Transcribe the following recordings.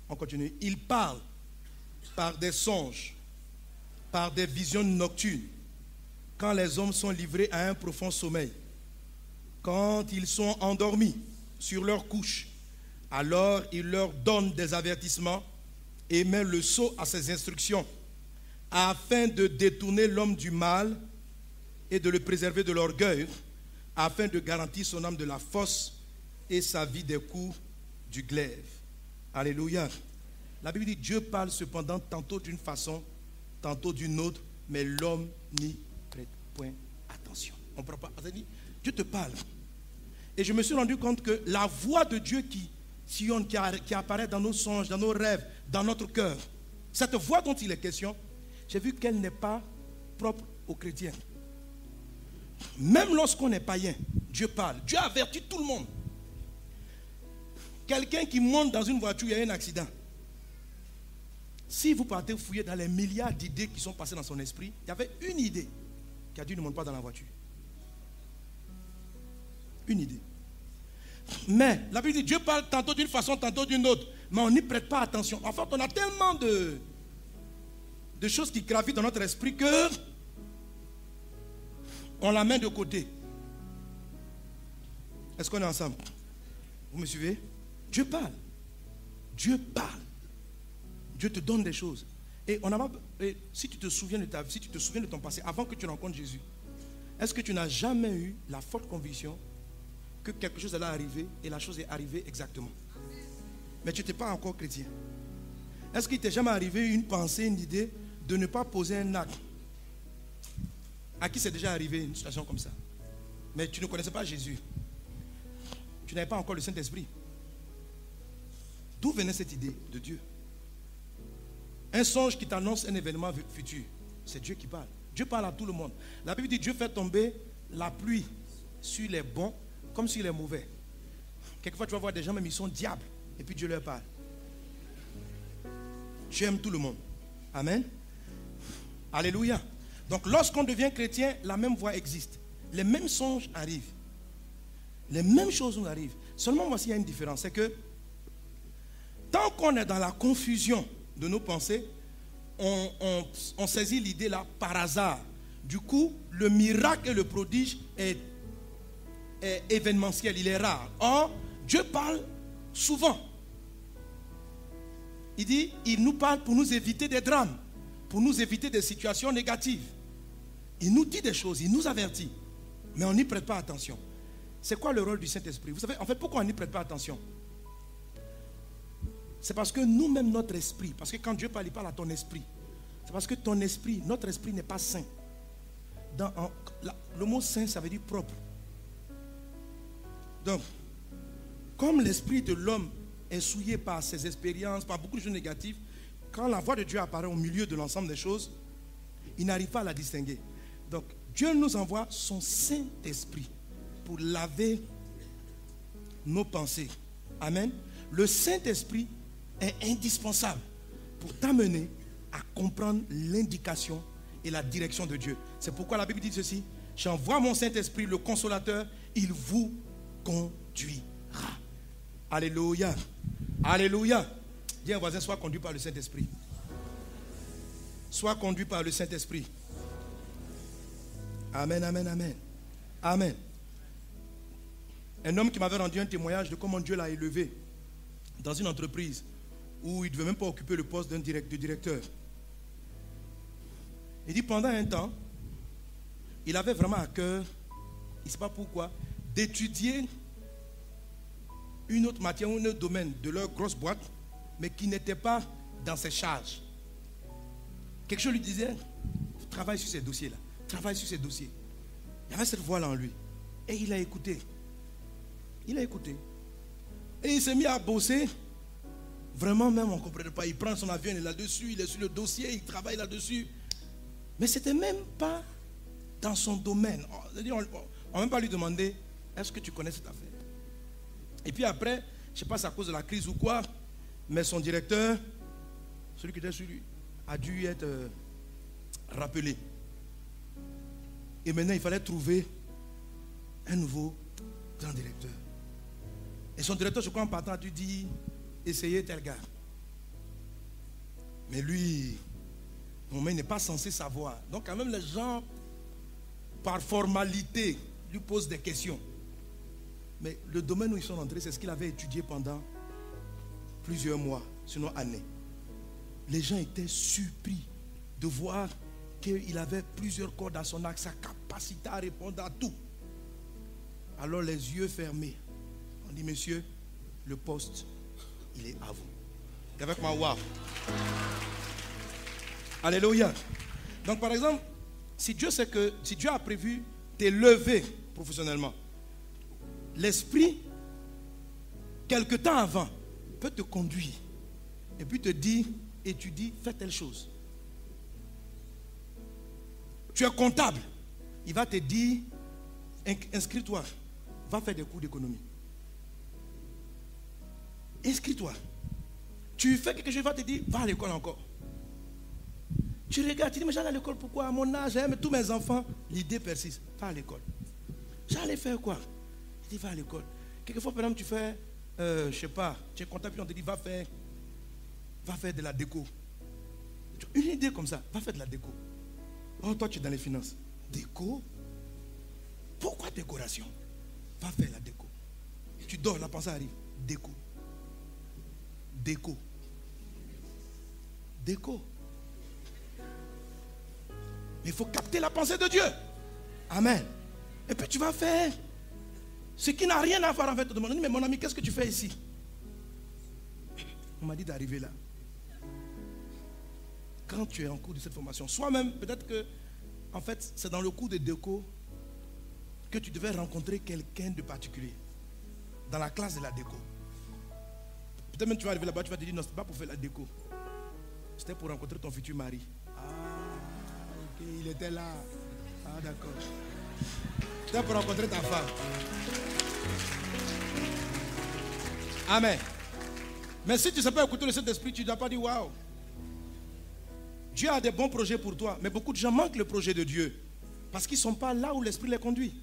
On continue. Il parle par des songes, par des visions nocturnes, quand les hommes sont livrés à un profond sommeil, quand ils sont endormis sur leur couche, alors il leur donne des avertissements et met le sceau à ses instructions, afin de détourner l'homme du mal et de le préserver de l'orgueil, afin de garantir son âme de la fosse et sa vie des coups du glaive. Alléluia. La Bible dit, Dieu parle cependant tantôt d'une façon, tantôt d'une autre, mais l'homme n'y prête point attention. On ne prend pas. Dieu te parle. Et je me suis rendu compte que la voix de Dieu qui sillonne, qui apparaît dans nos songes, dans nos rêves, dans notre cœur, cette voix dont il est question, j'ai vu qu'elle n'est pas propre aux chrétiens. Même lorsqu'on est païen, Dieu parle. Dieu avertit tout le monde. Quelqu'un qui monte dans une voiture, il y a un accident. Si vous partez fouiller dans les milliards d'idées qui sont passées dans son esprit, il y avait une idée qui a dit ne monte pas dans la voiture. Une idée. Mais la Bible dit Dieu parle tantôt d'une façon, tantôt d'une autre. Mais on n'y prête pas attention. En fait, on a tellement de choses qui gravitent dans notre esprit que on la met de côté. Est-ce qu'on est ensemble? Vous me suivez? Dieu parle. Dieu parle. Dieu te donne des choses. Et si tu te souviens de ta vie, si tu te souviens de ton passé, avant que tu rencontres Jésus, est-ce que tu n'as jamais eu la forte conviction que quelque chose allait arriver et la chose est arrivée exactement? Mais tu n'étais pas encore chrétien. Est-ce qu'il t'est jamais arrivé une pensée, une idée de ne pas poser un acte? À qui c'est déjà arrivé une situation comme ça? Mais tu ne connaissais pas Jésus. Tu n'avais pas encore le Saint-Esprit. D'où venait cette idée de Dieu? Un songe qui t'annonce un événement futur. C'est Dieu qui parle. Dieu parle à tout le monde. La Bible dit Dieu fait tomber la pluie sur les bons comme sur les mauvais. Quelquefois tu vas voir des gens même ils sont diables et puis Dieu leur parle. Dieu aime tout le monde. Amen. Alléluia. Donc lorsqu'on devient chrétien, la même voix existe. Les mêmes songes arrivent. Les mêmes choses nous arrivent. Seulement voici il y a une différence. C'est que tant qu'on est dans la confusion de nos pensées, on saisit l'idée là par hasard. Du coup, le miracle et le prodige est événementiel, il est rare. Or, Dieu parle souvent. Il dit, il nous parle pour nous éviter des drames, pour nous éviter des situations négatives. Il nous dit des choses, il nous avertit. Mais on n'y prête pas attention. C'est quoi le rôle du Saint-Esprit? Vous savez, en fait, pourquoi on n'y prête pas attention? C'est parce que nous-mêmes, notre esprit, parce que quand Dieu parle, il parle à ton esprit. C'est parce que ton esprit, notre esprit n'est pas saint. Le mot saint, ça veut dire propre. Donc, comme l'esprit de l'homme est souillé par ses expériences, par beaucoup de choses négatives, quand la voix de Dieu apparaît au milieu de l'ensemble des choses, il n'arrive pas à la distinguer. Donc, Dieu nous envoie son Saint-Esprit pour laver nos pensées. Amen. Le Saint-Esprit est indispensable pour t'amener à comprendre l'indication et la direction de Dieu. C'est pourquoi la Bible dit ceci: j'envoie mon Saint-Esprit, le consolateur, il vous conduira. Alléluia. Alléluia. Dis à un voisin, sois conduit par le Saint-Esprit. Sois conduit par le Saint-Esprit. Amen, amen, amen. Amen. Un homme qui m'avait rendu un témoignage de comment Dieu l'a élevé dans une entreprise où il ne devait même pas occuper le poste de directeur. Il dit pendant un temps, il avait vraiment à cœur, il ne sait pas pourquoi, d'étudier une autre matière ou un autre domaine de leur grosse boîte, mais qui n'était pas dans ses charges. Quelque chose lui disait, travaille sur ces dossiers-là, travaille sur ces dossiers. Il y avait cette voix-là en lui. Et il a écouté. Il a écouté. Et il s'est mis à bosser. Vraiment même, on ne comprenait pas. Il prend son avion, il est là-dessus, il est sur le dossier, il travaille là-dessus. Mais ce n'était même pas dans son domaine. On n'a même pas lui demandé, est-ce que tu connais cette affaire? Et puis après, je ne sais pas si c'est à cause de la crise ou quoi, mais son directeur, celui qui était sur lui, a dû être rappelé. Et maintenant, il fallait trouver un nouveau grand directeur. Et son directeur, je crois, en partant, a dû dire, essayez tel gars. Mais lui, non, mais il n'est pas censé savoir. Donc quand même les gens, par formalité, lui posent des questions. Mais le domaine où ils sont entrés, c'est ce qu'il avait étudié pendant plusieurs mois, sinon années. Les gens étaient surpris de voir qu'il avait plusieurs cordes à son arc, sa capacité à répondre à tout. Alors les yeux fermés, on dit, monsieur, le poste, il est à vous. Et avec moi, waouh. Alléluia. Donc par exemple, si Dieu a prévu t'élever professionnellement, l'esprit, quelque temps avant, peut te conduire et puis te dire, étudie, fais telle chose. Tu es comptable, il va te dire, inscris-toi, va faire des cours d'économie. Inscris-toi. Tu fais quelque chose, il va te dire, va à l'école encore. Tu regardes, tu dis, mais j'allais à l'école, pourquoi? À mon âge, j'aime tous mes enfants. L'idée persiste, va à l'école. J'allais faire quoi? Il dit, va à l'école. Quelquefois, par exemple, tu fais, je ne sais pas, tu es comptable, puis on te dit, va faire de la déco. Une idée comme ça, va faire de la déco. Oh, toi, tu es dans les finances. Déco? Pourquoi décoration? Va faire la déco. Tu dors, la pensée arrive. Déco. Déco. Déco. Mais il faut capter la pensée de Dieu. Amen. Et puis tu vas faire ce qui n'a rien à voir avec ton monde. Mais mon ami, qu'est-ce que tu fais ici? On m'a dit d'arriver là. Quand tu es en cours de cette formation, soit-même, peut-être que, en fait, c'est dans le cours de déco que tu devais rencontrer quelqu'un de particulier. Dans la classe de la déco. Peut-être même tu vas arriver là-bas, tu vas te dire, non, ce n'est pas pour faire la déco. C'était pour rencontrer ton futur mari. Ah, ok, il était là. Ah, d'accord. C'était pour rencontrer ta femme. Amen. Mais si tu ne sais pas écouter le Saint-Esprit, tu ne dois pas dire waouh. Dieu a des bons projets pour toi, mais beaucoup de gens manquent le projet de Dieu parce qu'ils ne sont pas là où l'Esprit les conduit.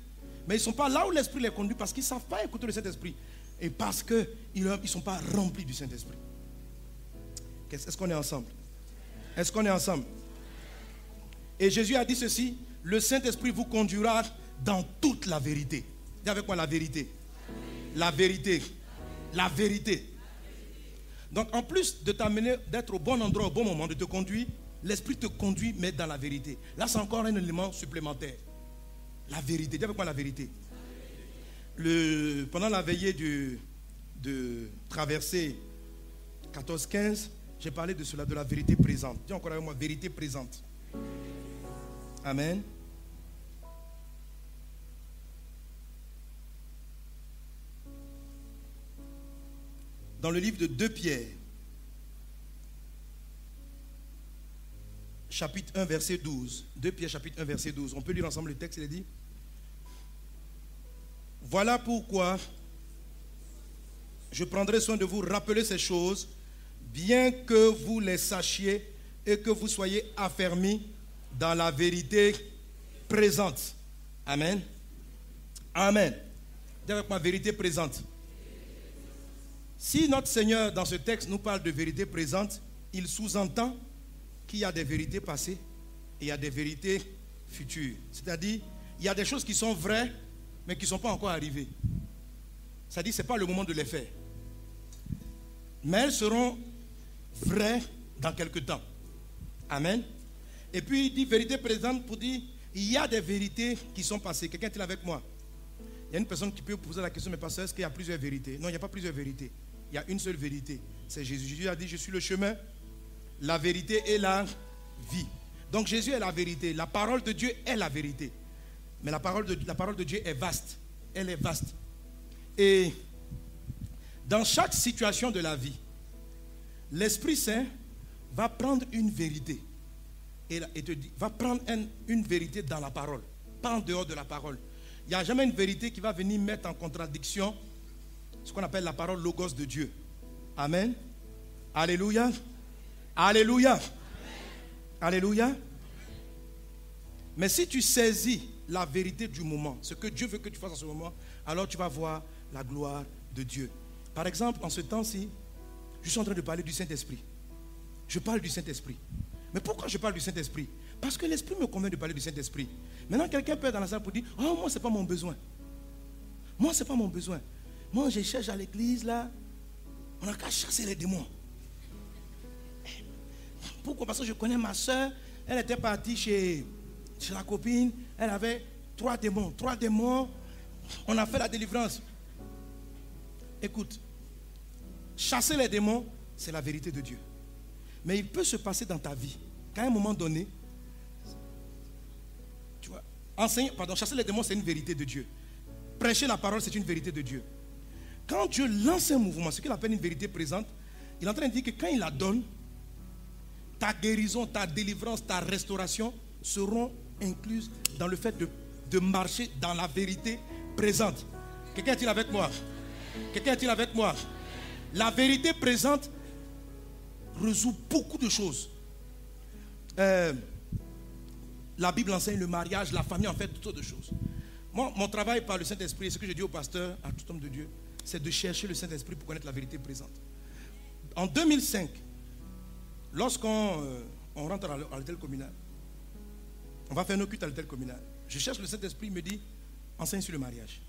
Mais ils ne sont pas là où l'Esprit les conduit parce qu'ils ne savent pas écouter le Saint-Esprit et parce qu'ils ne sont pas remplis du Saint-Esprit. Est-ce qu'on est ensemble? Est-ce qu'on est ensemble? Et Jésus a dit ceci, le Saint-Esprit vous conduira dans toute la vérité. Dis avec moi la vérité. La vérité. La vérité. Donc en plus de t'amener, d'être au bon endroit, au bon moment, de te conduire, l'Esprit te conduit, mais dans la vérité. Là, c'est encore un élément supplémentaire. La vérité. Dis avec moi la vérité. Pendant la veillée de traversée 14-15, j'ai parlé de cela, de la vérité présente. Dis encore avec moi, vérité présente. Amen. Dans le livre de 2 Pierre, chapitre 1, verset 12. 2 Pierre, chapitre 1, verset 12. On peut lire ensemble le texte, il est dit. Voilà pourquoi je prendrai soin de vous rappeler ces choses, bien que vous les sachiez et que vous soyez affermis dans la vérité présente. Amen. Amen. Dis avec moi, vérité présente. Si notre Seigneur, dans ce texte, nous parle de vérité présente, il sous-entend qu'il y a des vérités passées et il y a des vérités futures. C'est-à-dire, il y a des choses qui sont vraies, mais qui ne sont pas encore arrivées. C'est-à-dire, ce n'est pas le moment de les faire. Mais elles seront vraies dans quelque temps. Amen. Et puis, il dit vérité présente pour dire, il y a des vérités qui sont passées. Quelqu'un est avec moi? Il y a une personne qui peut poser la question, mais pasteur, est-ce qu'il y a plusieurs vérités? Non, il n'y a pas plusieurs vérités. Il y a une seule vérité. C'est Jésus. Jésus a dit, je suis le chemin, la vérité et la vie. Donc Jésus est la vérité. La parole de Dieu est la vérité. Mais la parole de Dieu est vaste. Elle est vaste. Et dans chaque situation de la vie, l'Esprit Saint va prendre une vérité. Et va prendre une vérité dans la parole. Pas en dehors de la parole. Il n'y a jamais une vérité qui va venir mettre en contradiction ce qu'on appelle la parole logos de Dieu. Amen. Alléluia. Alléluia. Amen. Alléluia. Mais si tu saisis la vérité du moment, ce que Dieu veut que tu fasses en ce moment, alors tu vas voir la gloire de Dieu. Par exemple, en ce temps-ci, je suis en train de parler du Saint-Esprit. Je parle du Saint-Esprit. Mais pourquoi je parle du Saint-Esprit? Parce que l'Esprit me convainc de parler du Saint-Esprit. Maintenant, quelqu'un peut être dans la salle pour dire, oh, moi, ce n'est pas mon besoin. Moi, ce n'est pas mon besoin. Moi, je cherche à l'église, là. On n'a qu'à chasser les démons. Pourquoi? Parce que je connais ma soeur. Elle était partie chez la copine. Elle avait 3 démons. 3 démons. On a fait la délivrance. Écoute, chasser les démons, c'est la vérité de Dieu. Mais il peut se passer dans ta vie qu'à un moment donné, tu vois, chasser les démons, c'est une vérité de Dieu. Prêcher la parole, c'est une vérité de Dieu. Quand Dieu lance un mouvement, ce qu'il appelle une vérité présente, il est en train de dire que quand il la donne, ta guérison, ta délivrance, ta restauration seront incluses dans le fait de marcher dans la vérité présente. Quelqu'un est-il avec moi? Quelqu'un est-il avec moi? La vérité présente résout beaucoup de choses. La Bible enseigne le mariage, la famille, en fait, toutes sortes de choses. Moi, mon travail par le Saint-Esprit, ce que je dis au pasteur, à tout homme de Dieu, c'est de chercher le Saint-Esprit pour connaître la vérité présente. En 2005, lorsqu'on rentre à l'hôtel communal, on va faire nos cultes à l'hôtel communal. Je cherche le Saint-Esprit, il me dit, enseigne sur le mariage.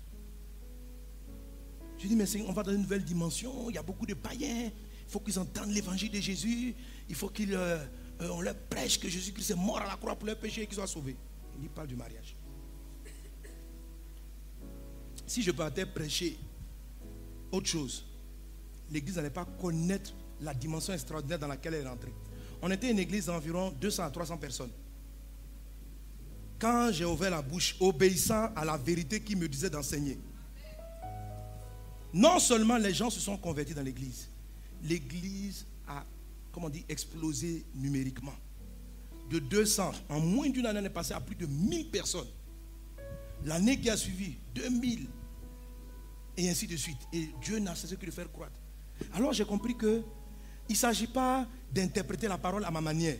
Je dis, mais on va dans une nouvelle dimension, il y a beaucoup de païens, il faut qu'ils entendent l'évangile de Jésus, il faut qu'on leur prêche que Jésus-Christ est mort à la croix pour leurs péchés et qu'ils soient sauvés. Il parle du mariage. Si je partais prêcher autre chose, l'église n'allait pas connaître la dimension extraordinaire dans laquelle elle est entrée. On était une église d'environ 200 à 300 personnes. Quand j'ai ouvert la bouche, obéissant à la vérité qui me disait d'enseigner, non seulement les gens se sont convertis dans l'église, l'église a, explosé numériquement. De 200, en moins d'une année, on est passé à plus de 1000 personnes. L'année qui a suivi, 2000, et ainsi de suite. Et Dieu n'a cessé que de faire croître. Alors j'ai compris qu'il ne s'agit pas d'interpréter la parole à ma manière,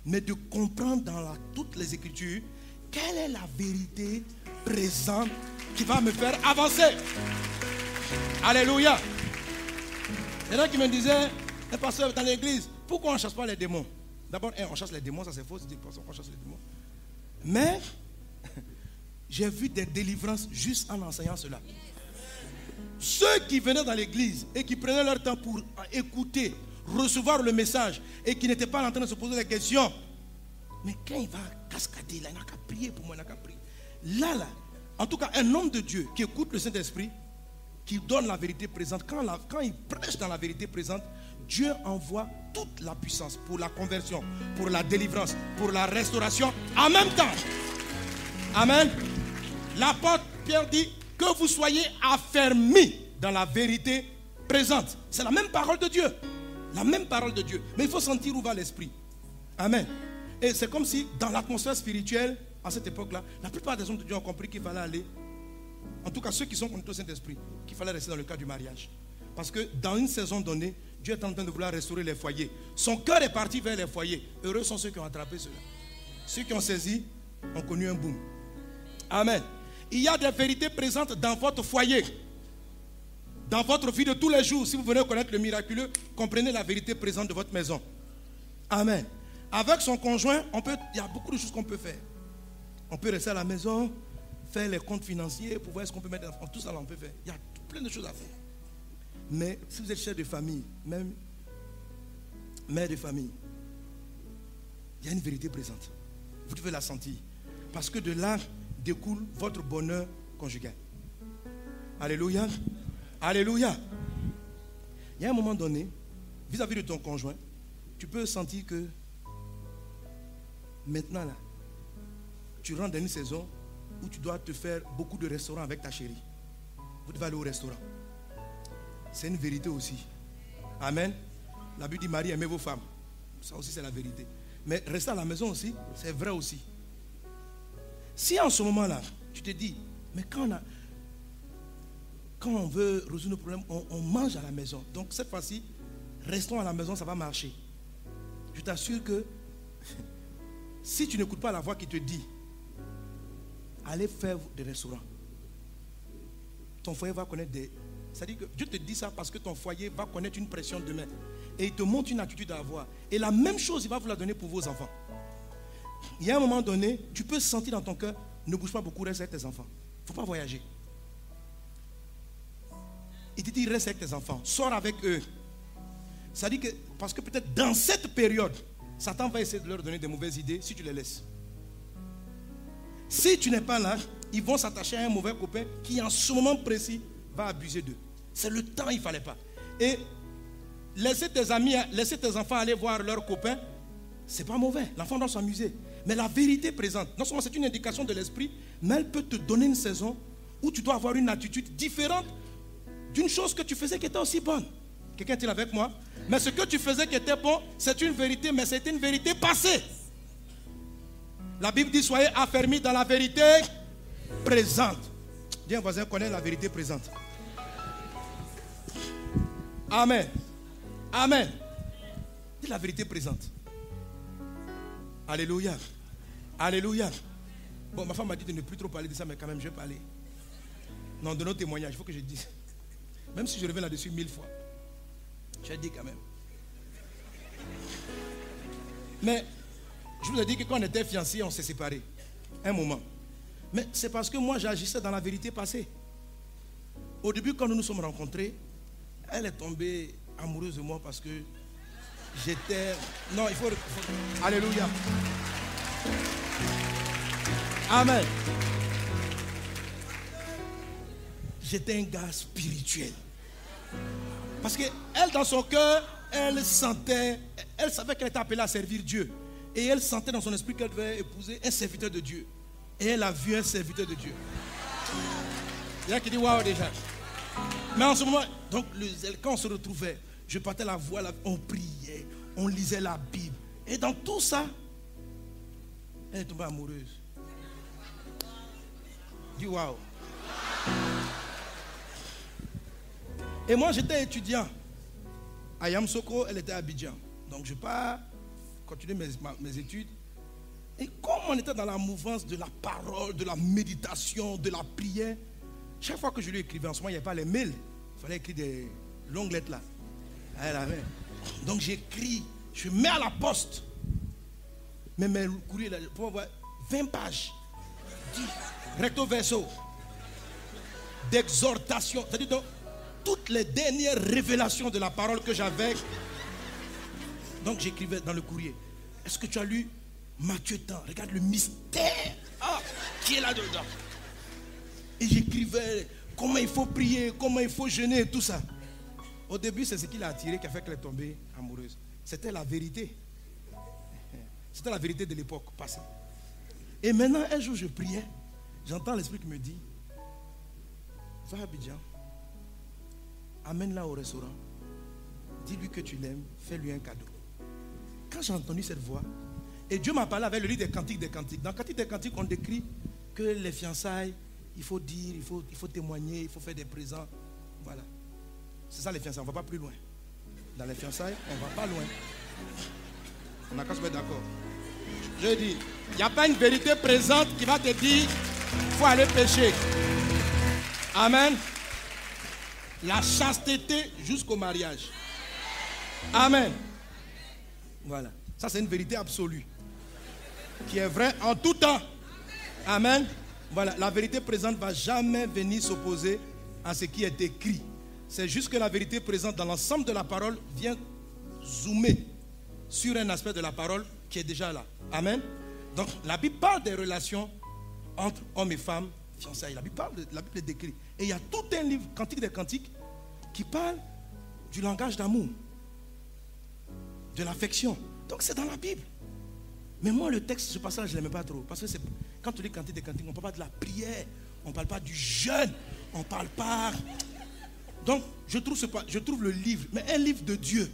mais de comprendre dans toutes les Écritures quelle est la vérité présente qui va me faire avancer. Alléluia. Il y en a qui me disaient, un pasteur dans l'église, pourquoi on ne chasse pas les démons? D'abord, on chasse les démons, ça c'est faux, c'est qu'on chasse les démons. Mais j'ai vu des délivrances juste en enseignant cela. Ceux qui venaient dans l'église et qui prenaient leur temps pour écouter, recevoir le message et qui n'étaient pas en train de se poser des questions. Mais quand il va cascader, là, il n'a qu'à prier pour moi, il n'a qu'à prier. Là, en tout cas, un homme de Dieu qui écoute le Saint-Esprit, qui donne la vérité présente, quand il prêche dans la vérité présente, Dieu envoie toute la puissance pour la conversion, pour la délivrance, pour la restauration en même temps. Amen. L'apôtre Pierre dit que vous soyez affermis dans la vérité présente. C'est la même parole de Dieu. La même parole de Dieu. Mais il faut sentir où va l'esprit. Amen. Et c'est comme si dans l'atmosphère spirituelle, à cette époque-là, la plupart des hommes de Dieu ont compris qu'il fallait aller, en tout cas ceux qui sont connectés au Saint-Esprit, qu'il fallait rester dans le cadre du mariage. Parce que dans une saison donnée, Dieu est en train de vouloir restaurer les foyers. Son cœur est parti vers les foyers. Heureux sont ceux qui ont attrapé cela. Ceux qui ont saisi ont connu un boom. Amen. Il y a des vérités présentes dans votre foyer. Dans votre vie de tous les jours. Si vous venez connaître le miraculeux, comprenez la vérité présente de votre maison. Amen. Avec son conjoint, il y a beaucoup de choses qu'on peut faire. On peut rester à la maison, faire les comptes financiers pour voir ce qu'on peut mettre en tout ça, on peut faire. Il y a plein de choses à faire. Mais si vous êtes chef de famille, même mère de famille, il y a une vérité présente. Vous devez la sentir. Parce que de là découle votre bonheur conjugal. Alléluia. Alléluia. Il y a un moment donné, vis-à-vis de ton conjoint, tu peux sentir que maintenant là, tu rentres dans une saison où tu dois te faire beaucoup de restaurants avec ta chérie. Vous devez aller au restaurant. C'est une vérité aussi. Amen. La Bible dit Marie, aimez vos femmes. Ça aussi c'est la vérité. Mais rester à la maison aussi, c'est vrai aussi. Si en ce moment-là, tu te dis, mais quand on veut résoudre nos problèmes, on mange à la maison. Donc cette fois-ci, restons à la maison, ça va marcher. Je t'assure que si tu n'écoutes pas la voix qui te dit, allez faire des restaurants, ton foyer va connaître des... C'est-à-dire que Dieu te dit ça parce que ton foyer va connaître une pression demain. et il te montre une attitude à avoir. Et la même chose, il va vous la donner pour vos enfants. Il y a un moment donné, tu peux sentir dans ton cœur, ne bouge pas beaucoup, reste avec tes enfants. Il ne faut pas voyager. Il te dit, reste avec tes enfants, sors avec eux. Ça dit que, parce que peut-être dans cette période, Satan va essayer de leur donner des mauvaises idées si tu les laisses. Si tu n'es pas là, ils vont s'attacher à un mauvais copain qui en ce moment précis va abuser d'eux. C'est le temps, il ne fallait pas. Et laisser tes amis, laisser tes enfants aller voir leurs copains, c'est pas mauvais. L'enfant doit s'amuser. Mais la vérité présente, non seulement c'est une indication de l'esprit, mais elle peut te donner une saison où tu dois avoir une attitude différente d'une chose que tu faisais qui était aussi bonne. Quelqu'un est-il avec moi? Mais ce que tu faisais qui était bon, c'est une vérité, mais c'était une vérité passée. La Bible dit, soyez affermis dans la vérité présente. Dis à un voisin, connaît la vérité présente. Amen. Amen. Dis la vérité présente. Alléluia. Alléluia. Bon, ma femme m'a dit de ne plus trop parler de ça, mais quand même, je vais parler. Non, de nos témoignages, il faut que je dise. Même si je reviens là-dessus 1000 fois. J'ai dit quand même. Mais, je vous ai dit que quand on était fiancés, on s'est séparés. Un moment. Mais c'est parce que moi, j'agissais dans la vérité passée. Au début, quand nous nous sommes rencontrés, elle est tombée amoureuse de moi parce que j'étais... Non, il faut... Alléluia. Amen. J'étais un gars spirituel. Parce qu'elle, dans son cœur, elle savait qu'elle était appelée à servir Dieu. Et elle sentait dans son esprit qu'elle devait épouser un serviteur de Dieu. Et elle a vu un serviteur de Dieu. Il y a qui dit waouh déjà. Mais en ce moment, donc quand on se retrouvait, je partais la voix, on priait, on lisait la Bible. Et dans tout ça, elle est tombée amoureuse. Dis waouh. Et moi j'étais étudiant à Yamoussoukro, elle était à Abidjan. Donc je pars continuer mes études. Et comme on était dans la mouvance de la parole, de la méditation, de la prière, chaque fois que je lui écrivais, en ce moment il n'y avait pas les mails, il fallait écrire des longues lettres là. Elle avait. Donc j'écris, je mets à la poste. Mais mes courriers là, pour voir 20 pages. Recto verso. D'exhortation. C'est-à-dire donc, toutes les dernières révélations de la parole que j'avais. Donc j'écrivais dans le courrier. Est-ce que tu as lu Matthieu tant? Regarde le mystère qui est là-dedans. Et j'écrivais comment il faut prier, comment il faut jeûner, tout ça. Au début, c'est ce qui l'a attiré qui a fait qu'elle est tombée amoureuse. C'était la vérité. C'était la vérité de l'époque passée. Et maintenant, un jour, je priais. J'entends l'esprit qui me dit, va à Abidjan, amène-la au restaurant, dis-lui que tu l'aimes, fais-lui un cadeau. Quand j'ai entendu cette voix, et Dieu m'a parlé avec le livre des Cantiques des Cantiques. Dans Cantiques des Cantiques, on décrit que les fiançailles, il faut dire, il faut témoigner, il faut faire des présents. Voilà. C'est ça les fiançailles, on ne va pas plus loin. Dans les fiançailles, on ne va pas loin. On n'a qu'à se mettre d'accord. Je dis, il n'y a pas une vérité présente qui va te dire, il faut aller pécher. Amen. La chasteté jusqu'au mariage. Amen. Voilà. Ça, c'est une vérité absolue. Qui est vraie en tout temps. Amen. Voilà. La vérité présente ne va jamais venir s'opposer à ce qui est écrit. C'est juste que la vérité présente dans l'ensemble de la parole vient zoomer sur un aspect de la parole qui est déjà là. Amen. Donc, la Bible parle des relations entre hommes et femmes fiançailles. La Bible est décrite. Et il y a tout un livre, Cantique des Cantiques, qui parle du langage d'amour, de l'affection. Donc c'est dans la Bible. Mais moi, le texte, ce passage, je ne l'aimais pas trop. Parce que quand tu lis Cantique des Cantiques, on ne parle pas de la prière, on ne parle pas du jeûne, on ne parle pas... Donc, je trouve le livre, mais un livre de Dieu.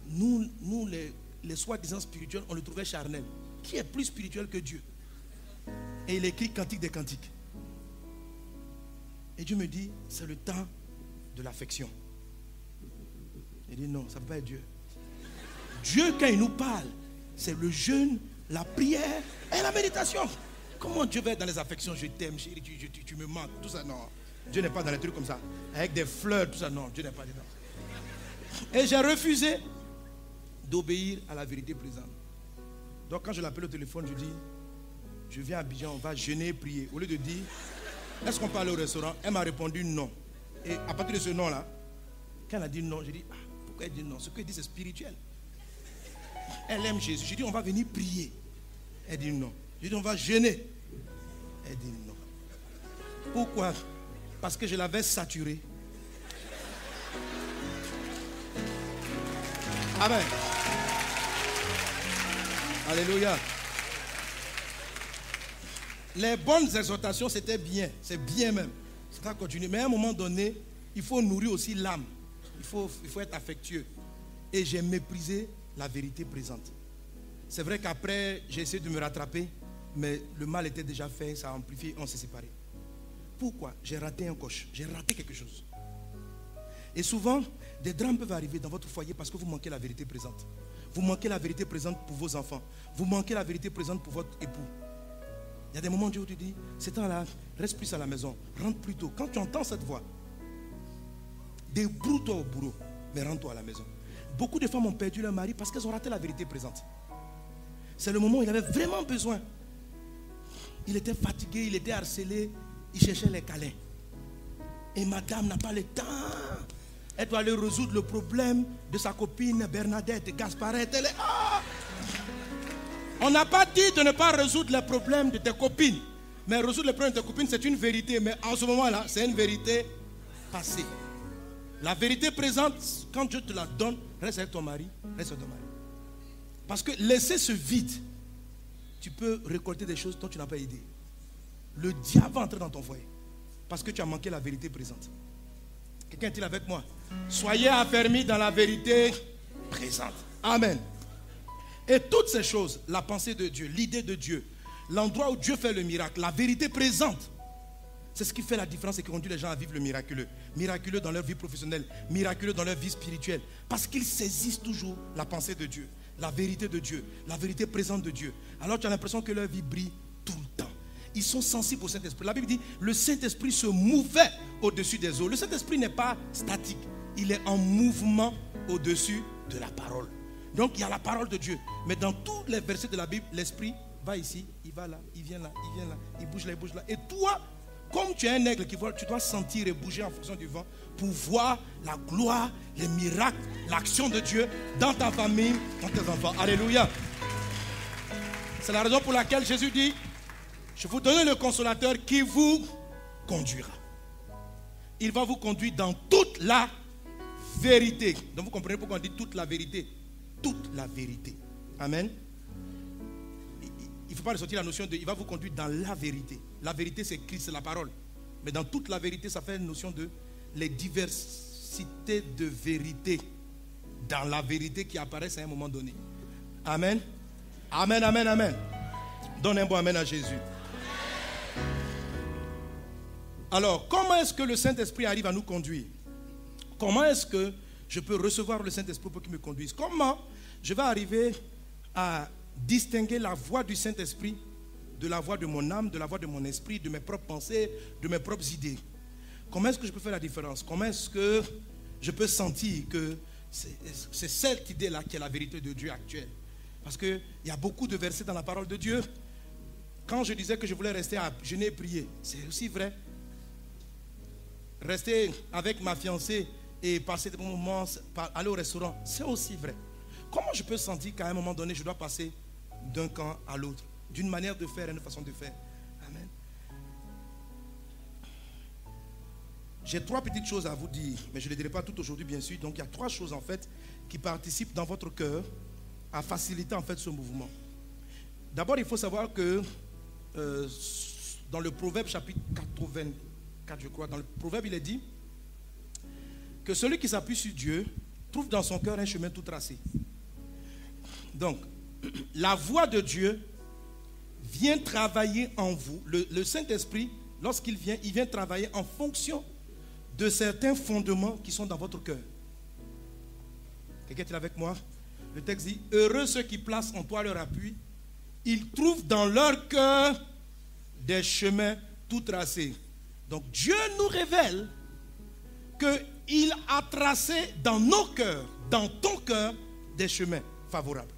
Nous les soi-disant spirituels, on le trouvait charnel. Qui est plus spirituel que Dieu? Et il écrit Cantique des Cantiques. Et Dieu me dit, c'est le temps de l'affection. Il dit non, ça ne peut pas être Dieu. Dieu, quand il nous parle, c'est le jeûne, la prière et la méditation. Comment Dieu va être dans les affections? Je t'aime, chérie, tu me manques, tout ça, non. Dieu n'est pas dans les trucs comme ça. Avec des fleurs, tout ça, non, Dieu n'est pas dedans. Et j'ai refusé d'obéir à la vérité présente. Donc quand je l'appelle au téléphone, je dis, je viens à Abidjan, on va jeûner et prier. Au lieu de dire, est-ce qu'on peut aller au restaurant? Elle m'a répondu non. Et à partir de ce nom-là, quand elle a dit non, j'ai dit, pourquoi elle dit non? Ce qu'elle dit, c'est spirituel. Elle aime Jésus. J'ai dit, on va venir prier. Elle dit non. J'ai dit, on va jeûner. Elle dit non. Pourquoi? Parce que je l'avais saturée. Amen. Alléluia. Les bonnes exhortations, c'était bien. C'est bien même. Ça va continuer. Mais à un moment donné, il faut nourrir aussi l'âme. Il faut être affectueux. Et j'ai méprisé la vérité présente. C'est vrai qu'après, j'ai essayé de me rattraper, mais le mal était déjà fait, ça a amplifié, on s'est séparés. Pourquoi? J'ai raté un coche, j'ai raté quelque chose. Et souvent, des drames peuvent arriver dans votre foyer parce que vous manquez la vérité présente. Vous manquez la vérité présente pour vos enfants. Vous manquez la vérité présente pour votre époux. Il y a des moments où Dieu te dit, c'est temps-là, reste plus à la maison, rentre plus tôt. Quand tu entends cette voix, débrouille-toi au boulot, mais rentre-toi à la maison. Beaucoup de femmes ont perdu leur mari parce qu'elles ont raté la vérité présente. C'est le moment où il avait vraiment besoin. Il était fatigué, il était harcelé, il cherchait les câlins. Et madame n'a pas le temps. Elle doit aller résoudre le problème de sa copine Bernadette, Gasparette. On n'a pas dit de ne pas résoudre les problèmes de tes copines. Mais résoudre les problèmes de tes copines, c'est une vérité. Mais en ce moment-là, c'est une vérité passée. La vérité présente, quand Dieu te la donne, reste avec ton mari, reste avec ton mari. Parce que laisser ce vide, tu peux récolter des choses dont tu n'as pas idée. Le diable va entrer dans ton foyer parce que tu as manqué la vérité présente. Quelqu'un est-il avec moi? Soyez affermis dans la vérité présente. Amen. Et toutes ces choses, la pensée de Dieu, l'idée de Dieu, l'endroit où Dieu fait le miracle, la vérité présente, c'est ce qui fait la différence et qui conduit les gens à vivre le miraculeux. Miraculeux dans leur vie professionnelle, miraculeux dans leur vie spirituelle. Parce qu'ils saisissent toujours la pensée de Dieu, la vérité de Dieu, la vérité présente de Dieu. Alors tu as l'impression que leur vie brille tout le temps. Ils sont sensibles au Saint-Esprit. La Bible dit, le Saint-Esprit se mouvait au-dessus des eaux. Le Saint-Esprit n'est pas statique. Il est en mouvement au-dessus de la parole. Donc il y a la parole de Dieu. Mais dans tous les versets de la Bible, l'Esprit va ici, il va là, il vient là, il vient là, il bouge là, il bouge là. Et toi, comme tu es un aigle qui vole, tu dois sentir et bouger en fonction du vent pour voir la gloire, les miracles, l'action de Dieu dans ta famille, dans tes enfants. Alléluia. C'est la raison pour laquelle Jésus dit, je vous donne le consolateur qui vous conduira. Il va vous conduire dans toute la vérité. Donc vous comprenez pourquoi on dit toute la vérité. Toute la vérité. Amen. Il ne faut pas ressortir la notion de il va vous conduire dans la vérité. La vérité c'est Christ, c'est la parole. Mais dans toute la vérité, ça fait une notion de les diversités de vérité dans la vérité qui apparaissent à un moment donné. Amen. Amen, amen, amen. Donne un bon amen à Jésus. Alors, comment est-ce que le Saint-Esprit arrive à nous conduire? Comment est-ce que je peux recevoir le Saint-Esprit pour qu'il me conduise? Comment je vais arriver à distinguer la voix du Saint-Esprit de la voix de mon âme, de la voix de mon esprit, de mes propres pensées, de mes propres idées? Comment est-ce que je peux faire la différence? Comment est-ce que je peux sentir que c'est cette idée-là qui est la vérité de Dieu actuelle? Parce qu'il y a beaucoup de versets dans la parole de Dieu. Quand je disais que je voulais rester à jeûner et prier, c'est aussi vrai. Rester avec ma fiancée et passer des bons moments, aller au restaurant, c'est aussi vrai. Comment je peux sentir qu'à un moment donné, je dois passer d'un camp à l'autre, d'une manière de faire et d'une façon de faire? Amen. J'ai 3 petites choses à vous dire, mais je ne les dirai pas toutes aujourd'hui, bien sûr. Donc il y a 3 choses en fait qui participent dans votre cœur à faciliter en fait ce mouvement. D'abord, il faut savoir que dans le Proverbe chapitre 84, je crois, dans le Proverbe, il est dit que celui qui s'appuie sur Dieu trouve dans son cœur un chemin tout tracé. Donc, la voix de Dieu vient travailler en vous. Le Saint-Esprit, lorsqu'il vient, il vient travailler en fonction de certains fondements qui sont dans votre cœur. Quelqu'un est avec moi? Le texte dit, heureux ceux qui placent en toi leur appui, ils trouvent dans leur cœur des chemins tout tracés. Donc Dieu nous révèle qu'il a tracé dans nos cœurs, dans ton cœur, des chemins. favorable.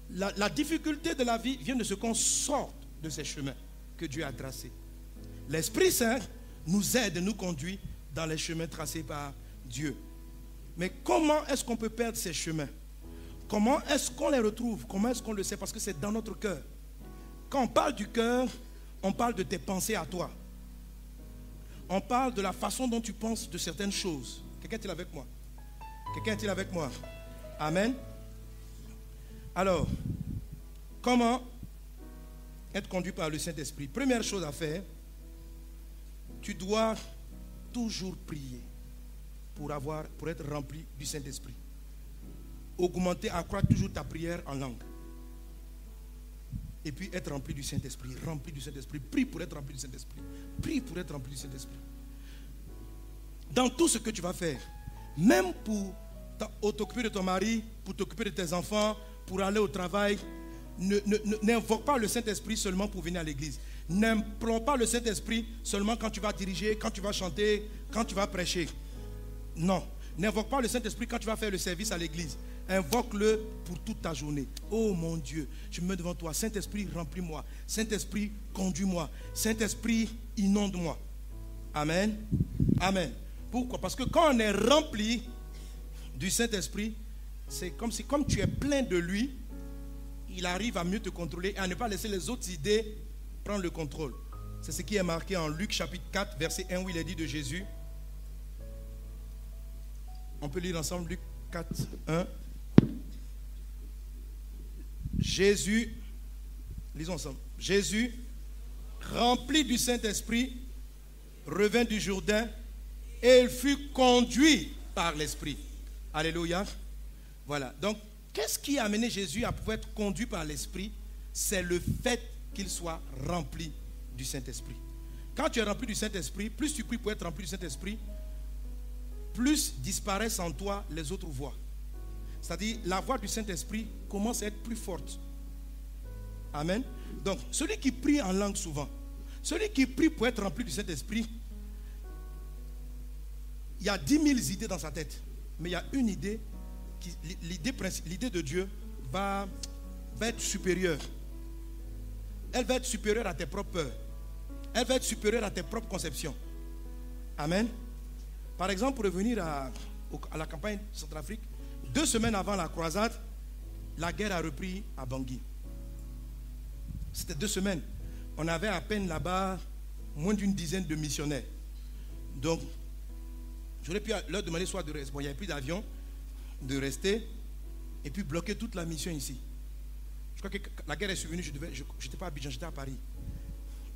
La difficulté de la vie vient de ce qu'on sorte de ces chemins que Dieu a tracés. L'Esprit Saint nous aide, nous conduit dans les chemins tracés par Dieu. Mais comment est-ce qu'on peut perdre ces chemins? Comment est-ce qu'on les retrouve? Comment est-ce qu'on le sait? Parce que c'est dans notre cœur. Quand on parle du cœur, on parle de tes pensées à toi. On parle de la façon dont tu penses de certaines choses. Quelqu'un est-il avec moi? Quelqu'un est-il avec moi? Amen. Alors, comment être conduit par le Saint-Esprit? Première chose à faire, tu dois toujours prier pour être rempli du Saint-Esprit. Augmenter, accroître toujours ta prière en langue. Et puis être rempli du Saint-Esprit. Rempli du Saint-Esprit. Prie pour être rempli du Saint-Esprit. Prie pour être rempli du Saint-Esprit. Dans tout ce que tu vas faire, même pour t'occuper de ton mari, pour t'occuper de tes enfants, pour aller au travail, n'invoque pas le Saint-Esprit seulement pour venir à l'église. N'implore pas le Saint-Esprit seulement quand tu vas diriger, quand tu vas chanter, quand tu vas prêcher. Non. N'invoque pas le Saint-Esprit quand tu vas faire le service à l'église. Invoque-le pour toute ta journée. Oh mon Dieu, je me mets devant toi. Saint-Esprit, remplis-moi. Saint-Esprit, conduis-moi. Saint-Esprit, inonde-moi. Amen. Amen. Pourquoi? Parce que quand on est rempli du Saint-Esprit, c'est comme si, comme tu es plein de lui, il arrive à mieux te contrôler et à ne pas laisser les autres idées prendre le contrôle. C'est ce qui est marqué en Luc chapitre 4, verset 1, où il est dit de Jésus. On peut lire ensemble Luc 4, 1. Jésus, lisons ensemble. Jésus, rempli du Saint-Esprit, revint du Jourdain et il fut conduit par l'Esprit. Alléluia. Voilà. Donc, qu'est-ce qui a amené Jésus à pouvoir être conduit par l'Esprit? C'est le fait qu'il soit rempli du Saint-Esprit. Quand tu es rempli du Saint-Esprit, plus tu pries pour être rempli du Saint-Esprit, plus disparaissent en toi les autres voix. C'est-à-dire, la voix du Saint-Esprit commence à être plus forte. Amen. Donc, celui qui prie en langue souvent, celui qui prie pour être rempli du Saint-Esprit, il y a 10 000 idées dans sa tête. Mais il y a une idée, l'idée de Dieu va être supérieure. Elle va être supérieure à tes propres peurs. Elle va être supérieure à tes propres conceptions. Amen. Par exemple, pour revenir à la campagne de Centrafrique, 2 semaines avant la croisade, la guerre a repris à Bangui. C'était 2 semaines. On avait à peine là-bas moins d'une dizaine de missionnaires. Donc, j'aurais pu leur demander soit de rester. Bon, il n'y avait plus d'avion, de rester et puis bloquer toute la mission ici. Je crois que la guerre est survenue, je n'étais pas à Abidjan, j'étais à Paris.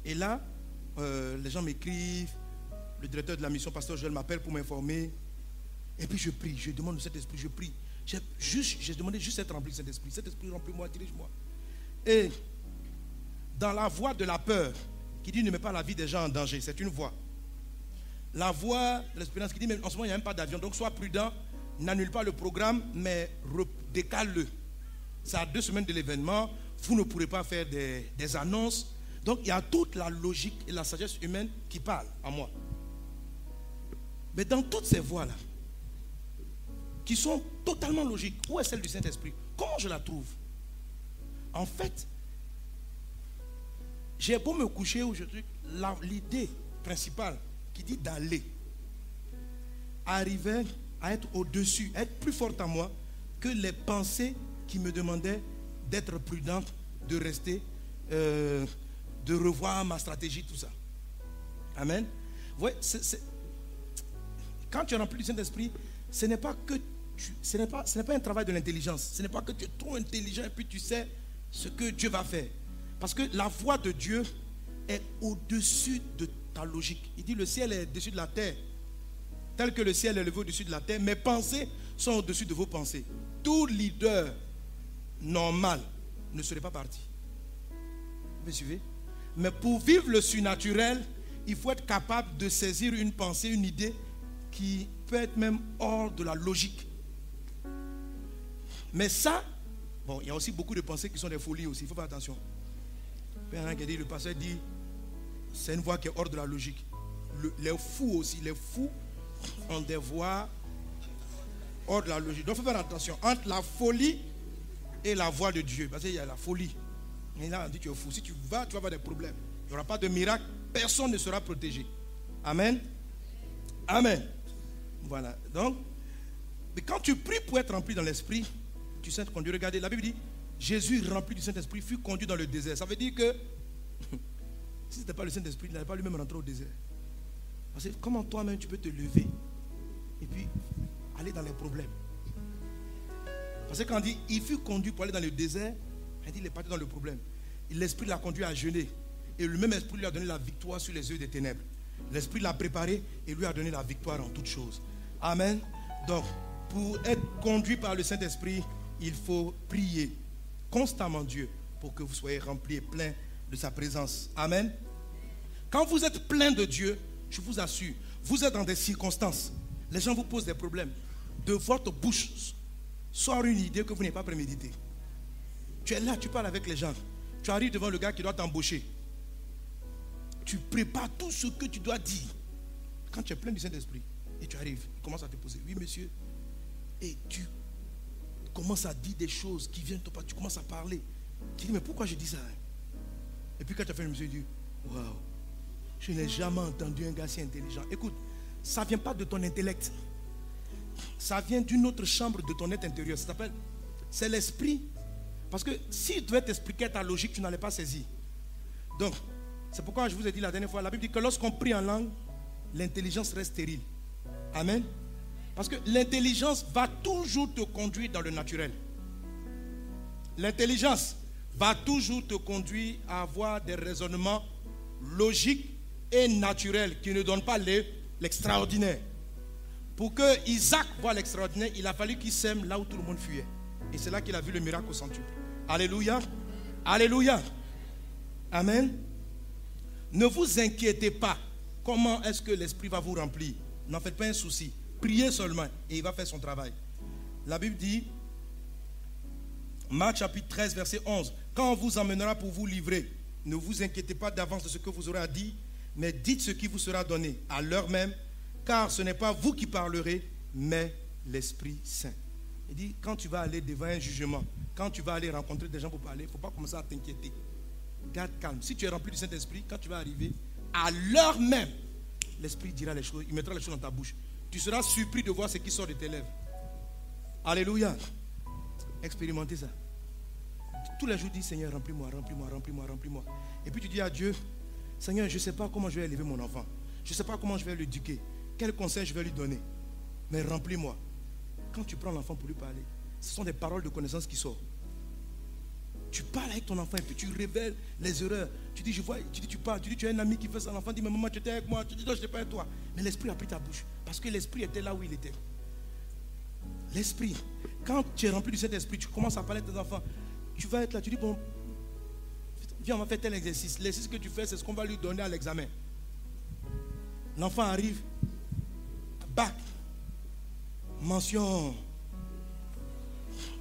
Et là, les gens m'écrivent. Le directeur de la mission, pasteur Joël, m'appelle pour m'informer. Et puis je prie, je demande au Saint-Esprit, je prie. J'ai demandé juste être rempli de Saint-Esprit. Saint-Esprit, remplis-moi, dirige-moi. Et dans la voix de la peur, qui dit ne mets pas la vie des gens en danger, c'est une voix. La voix de l'espérance qui dit mais en ce moment il n'y a même pas d'avion, donc sois prudent, n'annule pas le programme, mais décale-le. C'est à 2 semaines de l'événement, vous ne pourrez pas faire des annonces. Donc il y a toute la logique et la sagesse humaine qui parlent en moi. Mais dans toutes ces voies-là, qui sont totalement logiques, où est celle du Saint-Esprit? Comment je la trouve? En fait, j'ai beau me coucher aujourd'hui, l'idée principale qui dit d'aller arrivait à être au-dessus, à être plus forte en moi que les pensées qui me demandaient d'être prudent, de rester, de revoir ma stratégie, tout ça. Amen. Vous voyez, quand tu es rempli du Saint-Esprit, ce n'est pas un travail de l'intelligence. Ce n'est pas que tu es trop intelligent et puis tu sais ce que Dieu va faire. Parce que la voix de Dieu est au-dessus de ta logique. Il dit le ciel est au-dessus de la terre. Tel que le ciel est élevé au-dessus de la terre, mes pensées sont au-dessus de vos pensées. Tout leader normal ne serait pas parti. Vous me suivez? Mais pour vivre le surnaturel, il faut être capable de saisir une pensée, une idée qui peut être même hors de la logique. Mais ça, bon, il y a aussi beaucoup de pensées qui sont des folies aussi, il faut faire attention. Le pasteur dit, c'est une voix qui est hors de la logique. Les fous aussi, les fous ont des voix hors de la logique. Donc il faut faire attention entre la folie et la voix de Dieu. Parce qu'il y a la folie. Et là, on dit que tu es fou. Si tu vas avoir des problèmes. Il n'y aura pas de miracle. Personne ne sera protégé. Amen. Amen. Voilà. Donc, mais quand tu pries pour être rempli dans l'esprit, tu sais conduire. Regardez, la Bible dit, Jésus rempli du Saint-Esprit fut conduit dans le désert. Ça veut dire que si ce n'était pas le Saint-Esprit, il n'allait pas lui-même rentrer au désert. Parce que comment toi-même tu peux te lever et puis aller dans les problèmes. Parce que quand on dit, il fut conduit pour aller dans le désert, il dit, il est parti dans le problème. L'Esprit l'a conduit à jeûner. Et le même Esprit lui a donné la victoire sur les yeux des ténèbres. L'Esprit l'a préparé et lui a donné la victoire en toutes choses. Amen. Donc, pour être conduit par le Saint-Esprit, il faut prier constamment Dieu pour que vous soyez remplis et pleins de sa présence. Amen. Quand vous êtes plein de Dieu, je vous assure, vous êtes dans des circonstances. Les gens vous posent des problèmes. De votre bouche sort une idée que vous n'avez pas préméditée. Tu es là, tu parles avec les gens. Tu arrives devant le gars qui doit t'embaucher. Tu prépares tout ce que tu dois dire. Quand tu es plein du Saint-Esprit et tu arrives, il commence à te poser. Oui, monsieur. Et tu commences à dire des choses qui viennent de toi. Tu commences à parler. Tu dis, mais pourquoi je dis ça? Et puis quand tu as fait le monsieur, tu dis, waouh, je n'ai jamais entendu un gars si intelligent. Écoute, ça ne vient pas de ton intellect. Ça vient d'une autre chambre de ton être intérieur. Ça s'appelle, c'est l'esprit. Parce que s'il devait t'expliquer ta logique, tu n'allais pas saisir. Donc, c'est pourquoi je vous ai dit la dernière fois, la Bible dit que lorsqu'on prie en langue, l'intelligence reste stérile. Amen. Parce que l'intelligence va toujours te conduire dans le naturel. L'intelligence va toujours te conduire à avoir des raisonnements logiques et naturels qui ne donnent pas l'extraordinaire. Pour que Isaac voie l'extraordinaire, il a fallu qu'il sème là où tout le monde fuyait. Et c'est là qu'il a vu le miracle au centuple. Alléluia. Alléluia. Amen. Ne vous inquiétez pas. Comment est-ce que l'Esprit va vous remplir? N'en faites pas un souci. Priez seulement et il va faire son travail. La Bible dit, Marc chapitre 13, verset 11. Quand on vous emmènera pour vous livrer, ne vous inquiétez pas d'avance de ce que vous aurez à dire, mais dites ce qui vous sera donné à l'heure même, car ce n'est pas vous qui parlerez, mais l'Esprit Saint. Il dit, quand tu vas aller devant un jugement, quand tu vas aller rencontrer des gens pour parler, il ne faut pas commencer à t'inquiéter. Garde calme. Si tu es rempli du Saint-Esprit, quand tu vas arriver, à l'heure même, l'Esprit dira les choses, il mettra les choses dans ta bouche. Tu seras surpris de voir ce qui sort de tes lèvres. Alléluia. Expérimentez ça. Tous les jours, dis, Seigneur, remplis-moi, remplis-moi, remplis-moi, remplis-moi. Et puis tu dis à Dieu, Seigneur, je ne sais pas comment je vais élever mon enfant. Je ne sais pas comment je vais l'éduquer. Quel conseil je vais lui donner. Mais remplis-moi. Quand tu prends l'enfant pour lui parler, ce sont des paroles de connaissance qui sortent. Tu parles avec ton enfant et puis tu révèles les erreurs. Tu dis, je vois, tu parles, tu dis, tu as un ami qui fait ça. L'enfant dit, mais maman, tu étais avec moi. Tu dis, non, je n'étais pas avec toi. Mais l'Esprit a pris ta bouche. Parce que l'Esprit était là où il était. L'Esprit. Quand tu es rempli du Saint-Esprit, tu commences à parler à tes enfants. Tu vas être là, tu dis, bon, viens, on va faire tel exercice. L'exercice que tu fais, c'est ce qu'on va lui donner à l'examen. L'enfant arrive, bac, mention.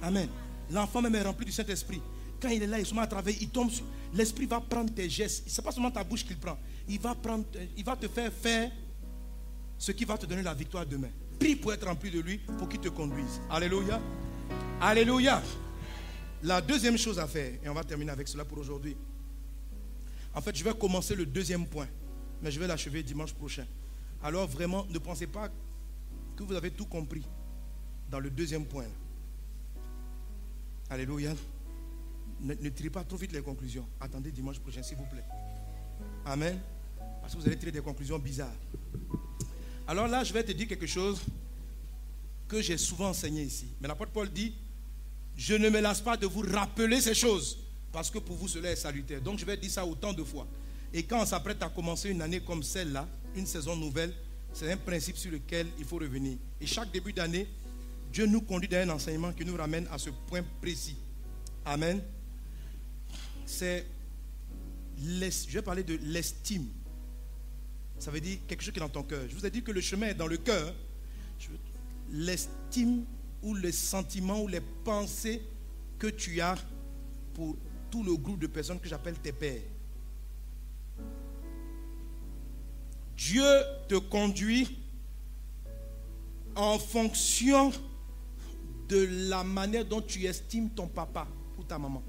Amen. L'enfant même est rempli du Saint-Esprit. Quand il est là, il se met à travailler, il tombe sur... L'Esprit va prendre tes gestes. Ce n'est pas seulement ta bouche qu'il prend. Il va te faire faire ce qui va te donner la victoire demain. Prie pour être rempli de lui, pour qu'il te conduise. Alléluia. Alléluia. La deuxième chose à faire, et on va terminer avec cela pour aujourd'hui. En fait, je vais commencer le deuxième point, mais je vais l'achever dimanche prochain. Alors vraiment, ne pensez pas que vous avez tout compris dans le deuxième point. Alléluia. Ne tirez pas trop vite les conclusions. Attendez dimanche prochain, s'il vous plaît. Amen. Parce que vous allez tirer des conclusions bizarres. Alors là, je vais te dire quelque chose que j'ai souvent enseigné ici. Mais l'apôtre Paul dit, je ne me lasse pas de vous rappeler ces choses, parce que pour vous, cela est salutaire. Donc je vais dire ça autant de fois. Et quand on s'apprête à commencer une année comme celle-là, une saison nouvelle, c'est un principe sur lequel il faut revenir. Et chaque début d'année, Dieu nous conduit dans un enseignement qui nous ramène à ce point précis. Amen. Je vais parler de l'estime. Ça veut dire quelque chose qui est dans ton cœur. Je vous ai dit que le chemin est dans le cœur. L'estime ou les sentiments ou les pensées que tu as pour tout le groupe de personnes que j'appelle tes pères. Dieu te conduit en fonction de la manière dont tu estimes ton papa ou ta maman.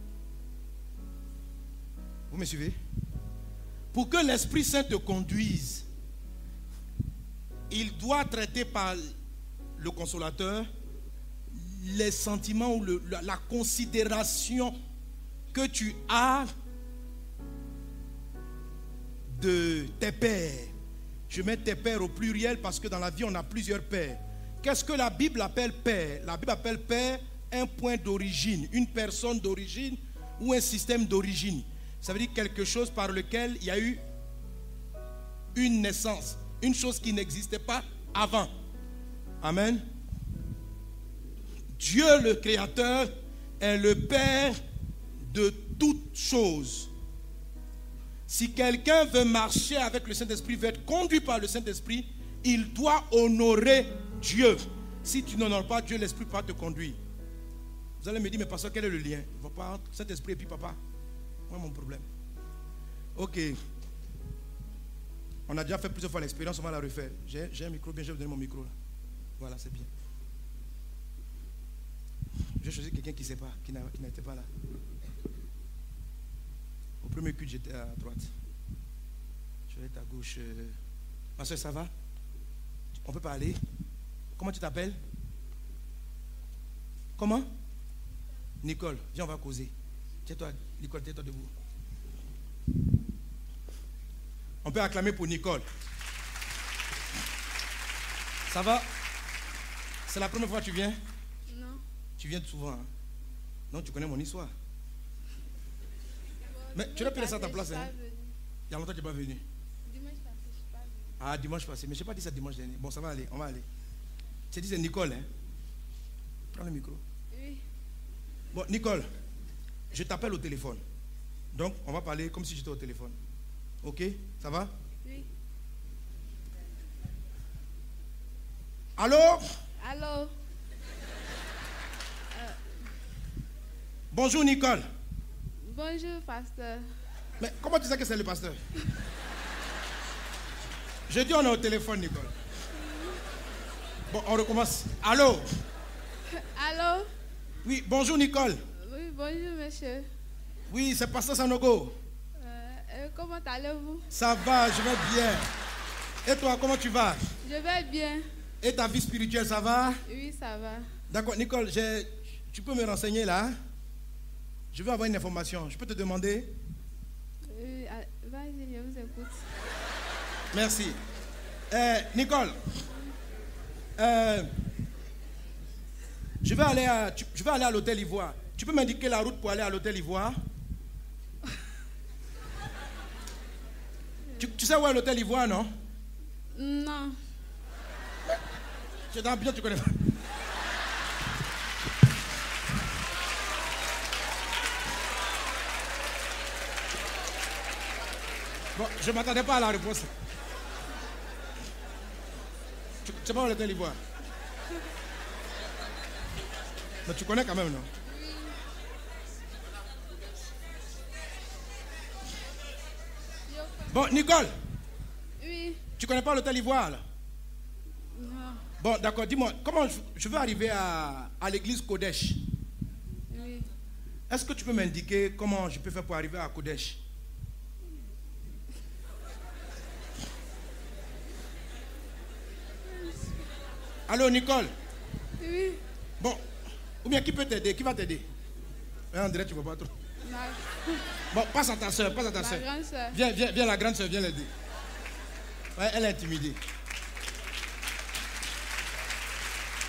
Vous me suivez? Pour que l'Esprit Saint te conduise, il doit traiter par le consolateur les sentiments ou la considération que tu as de tes pères. Je mets tes pères au pluriel parce que dans la vie on a plusieurs pères. Qu'est-ce que la Bible appelle père? La Bible appelle père un point d'origine, une personne d'origine ou un système d'origine. Ça veut dire quelque chose par lequel il y a eu une naissance, une chose qui n'existait pas avant. Amen. Dieu le Créateur est le Père de toutes choses. Si quelqu'un veut marcher avec le Saint-Esprit, veut être conduit par le Saint-Esprit, il doit honorer Dieu. Si tu n'honores pas Dieu, l'Esprit ne peut pas te conduire. Vous allez me dire, mais pasteur, quel est le lien? Il ne va pas entre Saint-Esprit et puis papa. Moi, mon problème. Ok. On a déjà fait plusieurs fois l'expérience, on va la refaire. J'ai un micro, bien, je vais vous donner mon micro là. Voilà, c'est bien. J'ai choisi quelqu'un qui ne sait pas, qui n'était pas là. Au premier culte, j'étais à droite. Je vais être à gauche. Ma soeur, ça va? On peut parler? Comment tu t'appelles? Comment? Nicole, viens, on va causer. Tiens-toi, Nicole, tiens-toi debout. On peut acclamer pour Nicole. Ça va? C'est la première fois que tu viens? Non. Tu viens souvent, hein? Non, tu connais mon histoire. Mais tu aurais pu laisser à ta place, hein? Il y a longtemps que tu n'es pas venu. Dimanche passé, je ne suis pas venu. Ah, dimanche passé. Mais je n'ai pas dit ça dimanche dernier. Bon, ça va aller, on va aller. Tu dis c'est Nicole, hein? Prends le micro. Oui. Bon, Nicole, je t'appelle au téléphone. Donc, on va parler comme si j'étais au téléphone. Ok? Ça va? Oui. Allô? Allô? Bonjour, Nicole. Bonjour, pasteur. Mais comment tu sais que c'est le pasteur? Je dis on est au téléphone, Nicole. Bon, on recommence. Allô? Allô? Oui, bonjour, Nicole. Oui, bonjour, monsieur. Oui, c'est pasteur Sanogo. Comment allez-vous? Ça va, je vais bien. Et toi, comment tu vas? Je vais bien. Et ta vie spirituelle, ça va? Oui, ça va. D'accord, Nicole, tu peux me renseigner là? Je veux avoir une information. Je peux te demander? Vas-y, je vous écoute. Merci. Nicole, je vais aller à l'hôtel Ivoire. Tu peux m'indiquer la route pour aller à l'hôtel Ivoire? Tu sais où est l'hôtel Ivoire, non? Non. Tu es dans bien, tu connais pas. Bon, je ne m'attendais pas à la réponse. Tu sais pas où est l'hôtel Ivoire? Mais tu connais quand même, non? Bon, Nicole. Oui. Tu connais pas l'hôtel Ivoire, là? Non. Bon, d'accord, dis-moi, comment je veux arriver à l'église Kodesh? Oui. Est-ce que tu peux m'indiquer comment je peux faire pour arriver à Kodesh? Allô, Nicole? Oui. Bon, ou bien qui peut t'aider? Qui va t'aider? André, tu ne vois pas trop. Bon, passe à ta soeur, passe à ta soeur. Ma grande soeur. Viens, la grande soeur, viens l'aider. Ouais, elle est intimidée.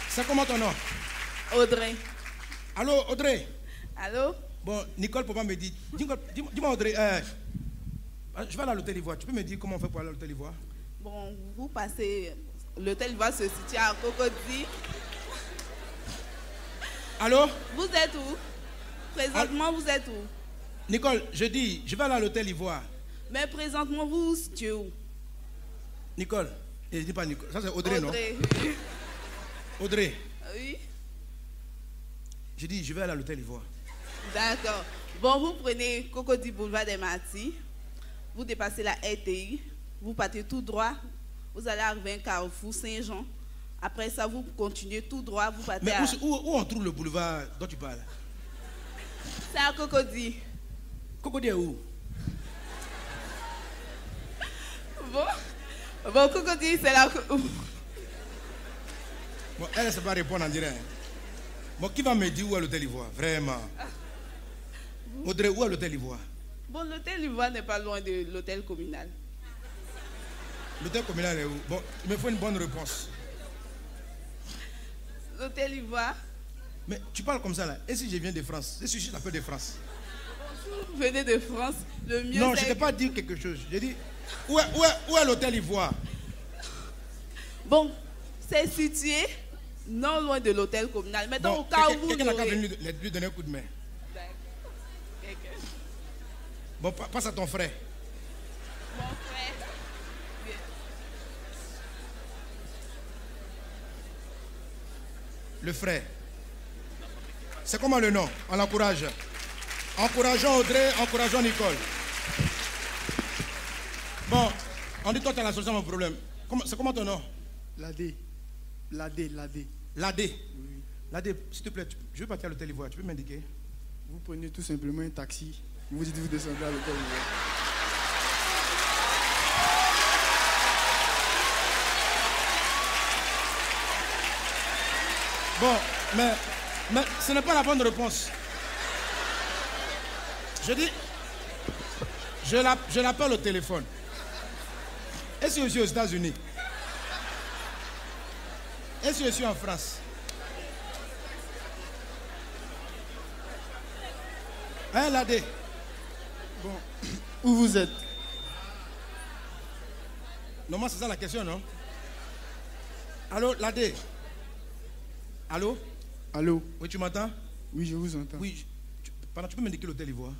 C'est comment ton nom? Audrey. Allô, Audrey? Allô? Bon, Nicole, papa me dit. Dis-moi, Audrey, je vais aller à l'hôtel Ivoire. Tu peux me dire comment on fait pour aller à l'hôtel Ivoire? Bon, vous passez. L'hôtel Ivoire se situe à Cocody. Allô? Vous êtes où? Présentement, vous êtes où? Nicole, je dis, je vais aller à l'hôtel Ivoire. Mais présentement, vous vous situez où? Nicole, je dis pas Nicole, ça c'est Audrey, Audrey. non? Audrey, Oui. je dis, je vais aller à l'hôtel Ivoire. D'accord. Bon, vous prenez Cocody Boulevard des Martyrs. Vous dépassez la RTI. Vous partez tout droit. Vous allez arriver à un carrefour Saint-Jean. Après ça, vous continuez tout droit, vous partez Mais à... où on trouve le boulevard dont tu parles? C'est à Cocody. Cocody est où? Bon, Cocody, c'est là... Bon, elle ne sait pas répondre en direct. Bon, qui va me dire où est l'hôtel Ivoire? Vraiment. Audrey, où est l'hôtel Ivoire? Bon, l'hôtel Ivoire n'est pas loin de l'hôtel communal. L'hôtel communal est où? Bon, il me faut une bonne réponse. L'hôtel Ivoire. Mais tu parles comme ça là. Et si je viens de France? Et si je t'appelle de France? Si vous venez de France, le mieux Non, c'est... je ne t'ai pas dit quelque chose. J'ai dit, où est l'hôtel Ivoire? Bon, c'est situé non loin de l'hôtel communal. Mais dans Bon, le cas où vous quelqu'un n'a qu'à l'aurez... venir lui donner un coup de main. Bon, passe à ton frère. Mon frère. Bien. Le frère. C'est comment le nom? On l'encourage. Encourageons Audrey, encourageons Nicole. Bon, on dit toi tu as la solution à mon problème. C'est comment ton nom? Ladé. Ladé. Ladé. Oui. Ladé, s'il te plaît, je veux partir à l'hôtel Ivoire. Tu peux m'indiquer? Vous prenez tout simplement un taxi. Vous dites vous descendez à l'hôtel Ivoire. Bon, mais ce n'est pas la bonne réponse. Je dis, je l'appelle au téléphone. Et si je suis aux États-Unis? Et si je suis en France? Hein, Ladé? Bon, où vous êtes? Normalement, c'est ça la question, non? Allô, Ladé? Allô? Allô? Oui, tu m'entends? Oui, je vous entends. Oui, tu peux m'indiquer l'hôtel Ivoire?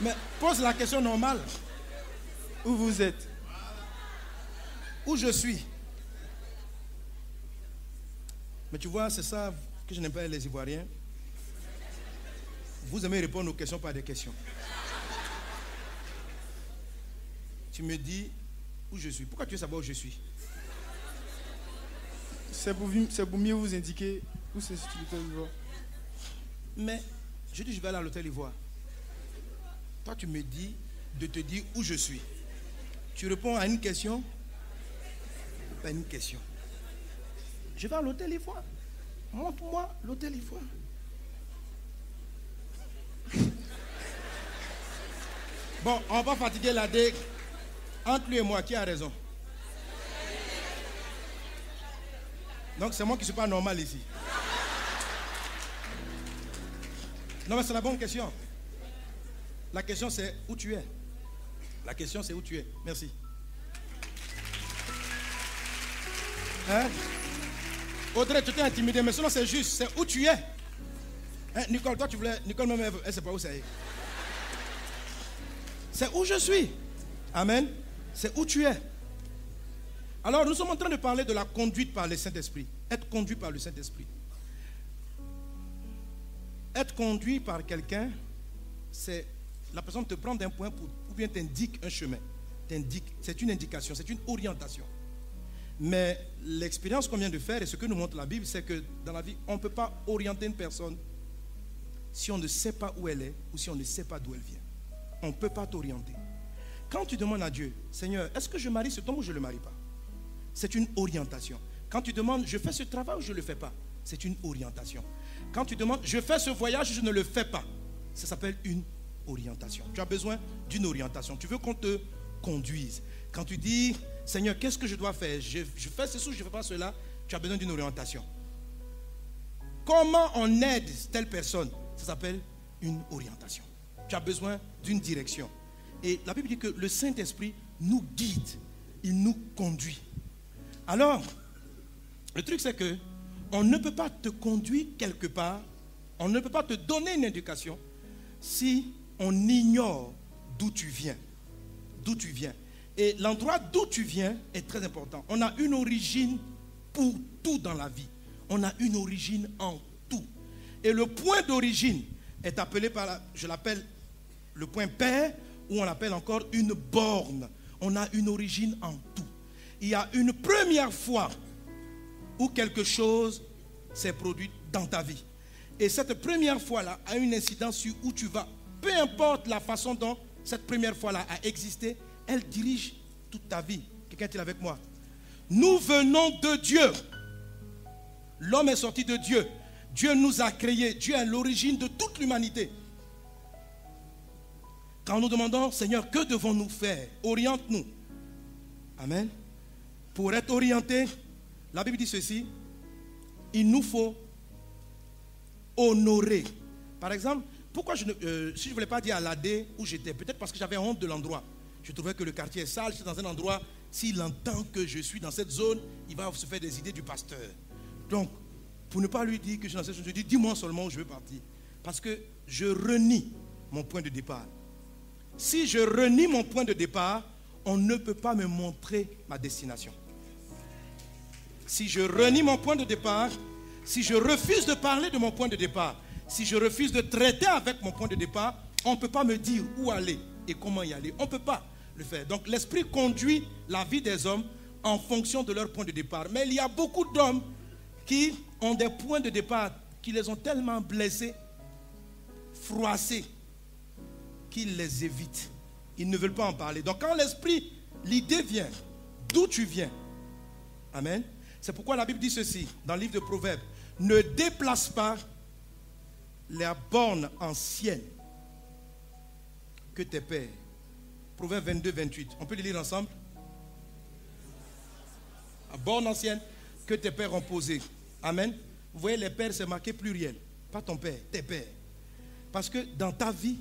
Mais pose la question normale. Où vous êtes? Où je suis? Mais tu vois, c'est ça que je n'aime pas les Ivoiriens. Vous aimez répondre aux questions par des questions. Tu me dis où je suis. Pourquoi tu veux savoir où je suis? C'est pour mieux vous indiquer où c'est situé l'hôtel Ivoire. Mais je dis je vais aller à l'hôtel Ivoire. Toi tu me dis de te dire où je suis. Tu réponds à une question? Pas une question. Je vais à l'hôtel Ivoire. Montre-moi l'hôtel Ivoire. Bon, on va fatiguer la dé. Entre lui et moi, qui a raison? Donc c'est moi qui ne suis pas normal ici. Non mais c'est la bonne question. La question c'est où tu es. La question c'est où tu es. Merci. Hein? Audrey, tu t'es intimidé, mais sinon c'est juste, c'est où tu es. Hein, Nicole, toi tu voulais... Nicole même, elle ne sait pas où c'est. C'est où je suis. Amen. C'est où tu es. Alors nous sommes en train de parler de la conduite par le Saint-Esprit. Être conduit par le Saint-Esprit. Être conduit par quelqu'un, c'est la personne te prend d'un point ou bien t'indique un chemin. C'est une indication, c'est une orientation. Mais l'expérience qu'on vient de faire et ce que nous montre la Bible, c'est que dans la vie, on ne peut pas orienter une personne si on ne sait pas où elle est ou si on ne sait pas d'où elle vient. On ne peut pas t'orienter. Quand tu demandes à Dieu, Seigneur, est-ce que je marie cet homme ou je ne le marie pas? C'est une orientation. Quand tu demandes, je fais ce travail ou je ne le fais pas? C'est une orientation. Quand tu demandes, je fais ce voyage ou je ne le fais pas? Ça s'appelle une orientation. Tu as besoin d'une orientation. Tu veux qu'on te conduise. Quand tu dis, Seigneur, qu'est-ce que je dois faire? Je fais ceci ou je ne fais pas cela? Tu as besoin d'une orientation. Comment on aide telle personne? Ça s'appelle une orientation. Tu as besoin d'une direction. Et la Bible dit que le Saint-Esprit nous guide. Il nous conduit. Alors, le truc c'est que on ne peut pas te conduire quelque part, on ne peut pas te donner une indication si on ignore d'où tu viens. D'où tu viens. Et l'endroit d'où tu viens est très important. On a une origine pour tout dans la vie. On a une origine en tout. Et le point d'origine est appelé par, je l'appelle le point père, ou on l'appelle encore une borne. On a une origine en tout. il y a une première fois où quelque chose s'est produit dans ta vie. Et cette première fois-là a une incidence sur où tu vas. Peu importe la façon dont cette première fois-là a existé, elle dirige toute ta vie. Quelqu'un est-il avec moi? Nous venons de Dieu. L'homme est sorti de Dieu. Dieu nous a créés. Dieu est l'origine de toute l'humanité. Quand nous demandons, Seigneur, que devons-nous faire? Oriente-nous. Amen. Pour être orienté, la Bible dit ceci, il nous faut honorer. Par exemple, pourquoi si je ne voulais pas dire à l'AD où j'étais, peut-être parce que j'avais honte de l'endroit. Je trouvais que le quartier est sale, j'étais dans un endroit, s'il entend que je suis dans cette zone, il va se faire des idées du pasteur. Donc, pour ne pas lui dire que je suis dans cette zone, je dis, dis-moi seulement où je veux partir. Parce que je renie mon point de départ. Si je renie mon point de départ, on ne peut pas me montrer ma destination. Si je renie mon point de départ, si je refuse de parler de mon point de départ, si je refuse de traiter avec mon point de départ, on ne peut pas me dire où aller et comment y aller. On ne peut pas le faire. Donc l'esprit conduit la vie des hommes en fonction de leur point de départ. Mais il y a beaucoup d'hommes qui ont des points de départ qui les ont tellement blessés, froissés, qu'ils les évitent. Ils ne veulent pas en parler. Donc quand l'esprit, l'idée vient, d'où tu viens. Amen. C'est pourquoi la Bible dit ceci, dans le livre de Proverbes. Ne déplace pas les bornes anciennes que tes pères. Proverbe 22, 28. On peut les lire ensemble? La borne ancienne que tes pères ont posée. Amen. Vous voyez, les pères, c'est marqué pluriel. Pas ton père, tes pères. Parce que dans ta vie,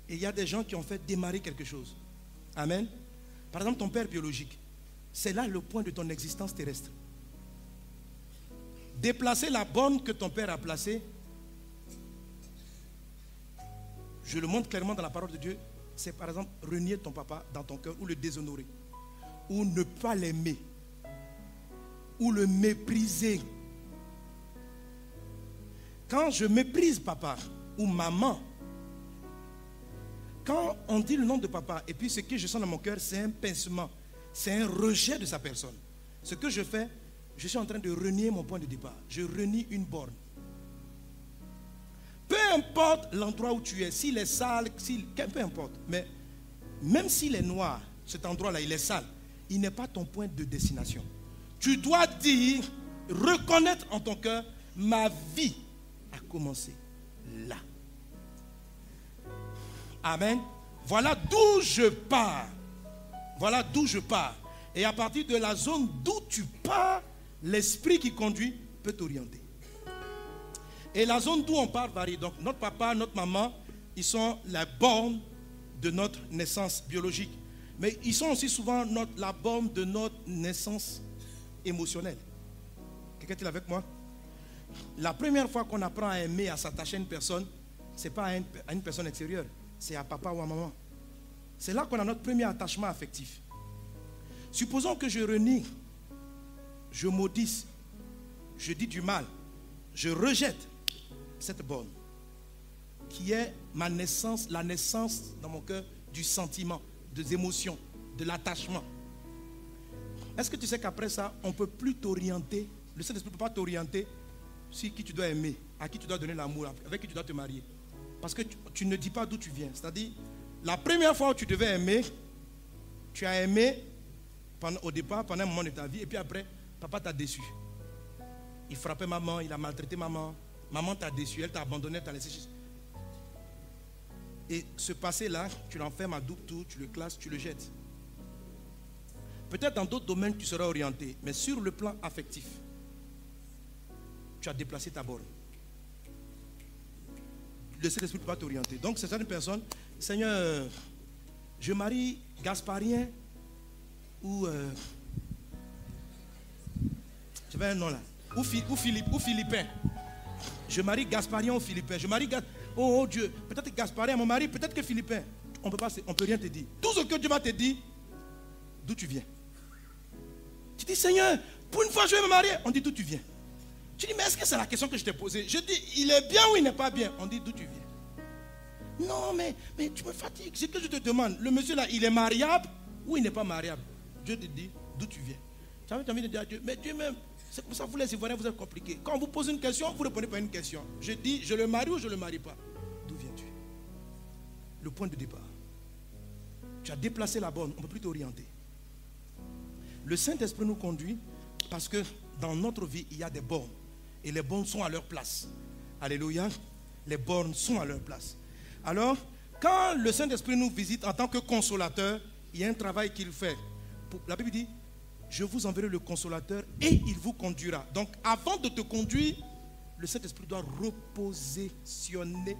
il y a des gens qui ont fait démarrer quelque chose. Amen. Par exemple, ton père biologique. C'est là le point de ton existence terrestre. Déplacer la borne que ton père a placée, je le montre clairement dans la parole de Dieu, c'est par exemple renier ton papa dans ton cœur ou le déshonorer, ou ne pas l'aimer, ou le mépriser. Quand je méprise papa ou maman, quand on dit le nom de papa et puis ce que je sens dans mon cœur, c'est un pincement, c'est un rejet de sa personne. Ce que je fais, je suis en train de renier mon point de départ. Je renie une borne. Peu importe l'endroit où tu es, s'il est sale, peu importe. Mais même s'il est noir, cet endroit-là, il est sale, il n'est pas ton point de destination. Tu dois dire, reconnaître en ton cœur, ma vie a commencé là. Amen. Voilà d'où je pars. Voilà d'où je pars. Et à partir de la zone d'où tu pars, l'esprit qui conduit peut t'orienter. Et la zone d'où on part varie. Donc notre papa, notre maman, ils sont la borne de notre naissance biologique. Mais ils sont aussi souvent la borne de notre naissance émotionnelle. Quelqu'un est-il avec moi? La première fois qu'on apprend à aimer, à s'attacher à une personne, ce n'est pas à une personne extérieure. C'est à papa ou à maman. C'est là qu'on a notre premier attachement affectif. Supposons que je renie, je maudisse, je dis du mal, je rejette cette borne qui est ma naissance, la naissance dans mon cœur du sentiment, des émotions, de l'attachement. Est-ce que tu sais qu'après ça, on ne peut plus t'orienter, le Saint-Esprit ne peut pas t'orienter sur qui tu dois aimer, à qui tu dois donner l'amour, avec qui tu dois te marier. Parce que tu ne dis pas d'où tu viens. C'est-à-dire, la première fois où tu devais aimer, tu as aimé au départ, pendant un moment de ta vie, et puis après, papa t'a déçu. Il frappait maman, il a maltraité maman. Maman t'a déçu, elle t'a abandonné, elle t'a laissé. Et ce passé-là, tu l'enfermes à double tour, tu le classes, tu le jettes. Peut-être dans d'autres domaines, tu seras orienté, mais sur le plan affectif, tu as déplacé ta borne. Le Saint-Esprit ne peut pas t'orienter. Donc, c'est une personne, Seigneur, je marie Gasparien ou je vais un nom là, ou Philippin. Je marie Gasparien ou Philippin. Je marie oh Dieu, peut-être Gasparien mon mari, peut-être que Philippin. On ne peut rien te dire. Tout ce que Dieu va te dire, d'où tu viens. Tu dis, Seigneur, pour une fois je vais me marier. On dit d'où tu viens. Tu dis, mais est-ce que c'est la question que je t'ai posée? Je dis, il est bien ou il n'est pas bien? On dit, d'où tu viens? Non, mais tu me fatigues. C'est que je te demande. Le monsieur là, il est mariable où il n'est pas mariable, Dieu te dit d'où tu viens. Tu as envie de dire à Dieu, mais Dieu même, c'est pour ça que vous les Ivoiriens, vous êtes compliqués. Quand on vous pose une question, vous ne répondez pas à une question. Je dis, je le marie ou je ne le marie pas. D'où viens-tu? Le point de départ. Tu as déplacé la borne, on ne peut plus t'orienter. Le Saint-Esprit nous conduit parce que dans notre vie, il y a des bornes. Et les bornes sont à leur place. Alléluia. Les bornes sont à leur place. Alors, quand le Saint-Esprit nous visite en tant que consolateur, il y a un travail qu'il fait. La Bible dit, je vous enverrai le consolateur et il vous conduira. Donc, avant de te conduire, le Saint-Esprit doit repositionner.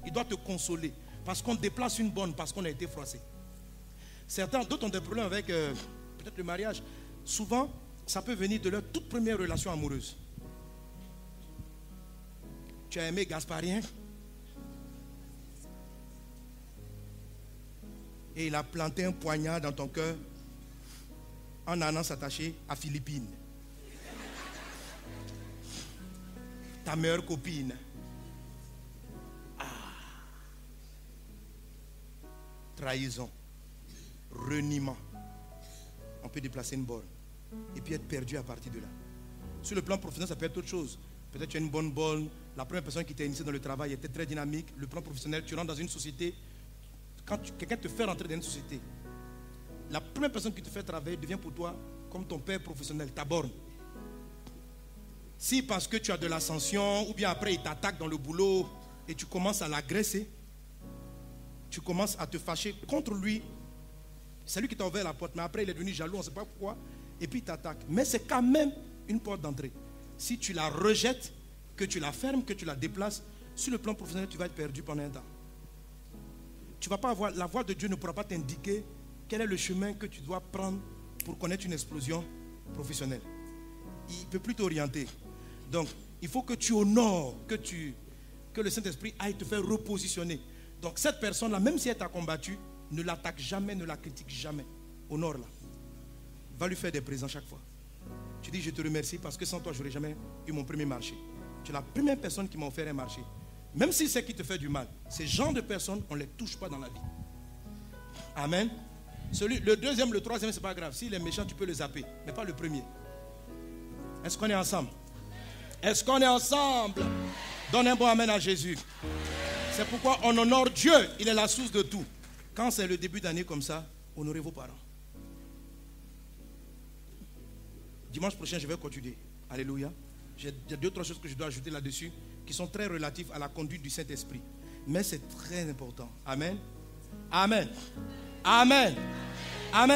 Il doit te consoler. Parce qu'on déplace une borne, parce qu'on a été froissé. Certains, d'autres ont des problèmes avec peut-être le mariage. Souvent, ça peut venir de leur toute première relation amoureuse. Tu as aimé Gasparien et il a planté un poignard dans ton cœur en allant s'attacher à Philippine. Ta meilleure copine. Trahison, reniement. On peut déplacer une borne et puis être perdu à partir de là. Sur le plan professionnel, ça peut être autre chose. Peut-être tu as une bonne borne. La première personne qui t'a initié dans le travail était très dynamique. Le plan professionnel, tu rentres dans une société. Quand quelqu'un te fait rentrer dans une société, la première personne qui te fait travailler devient pour toi comme ton père professionnel, ta borne. Si parce que tu as de l'ascension, ou bien après il t'attaque dans le boulot et tu commences à l'agresser, tu commences à te fâcher contre lui. C'est lui qui t'a ouvert la porte, mais après il est devenu jaloux, on ne sait pas pourquoi, et puis il t'attaque. Mais c'est quand même une porte d'entrée. Si tu la rejettes, que tu la fermes, que tu la déplaces, sur le plan professionnel, tu vas être perdu pendant un temps. Tu vas pas avoir, la voix de Dieu ne pourra pas t'indiquer quel est le chemin que tu dois prendre pour connaître une explosion professionnelle. Il ne peut plus t'orienter. Donc, il faut que tu honores, que le Saint-Esprit aille te faire repositionner. Donc cette personne-là, même si elle t'a combattu, ne l'attaque jamais, ne la critique jamais. Honore-la. Va lui faire des présents chaque fois. Tu dis, je te remercie parce que sans toi, je n'aurais jamais eu mon premier marché. Tu es la première personne qui m'a offert un marché. Même si c'est qui te fait du mal, ces genres de personnes, on ne les touche pas dans la vie. Amen. Le deuxième, le troisième, ce n'est pas grave. S'il est méchant, tu peux le zapper, mais pas le premier. Est-ce qu'on est ensemble? Est-ce qu'on est ensemble? Donne un bon amen à Jésus. C'est pourquoi on honore Dieu. Il est la source de tout. Quand c'est le début d'année comme ça, honorez vos parents. Dimanche prochain, je vais continuer. Alléluia. J'ai 2-3 choses que je dois ajouter là-dessus qui sont très relatives à la conduite du Saint-Esprit. Mais c'est très important. Amen. Amen. Amen. Amen.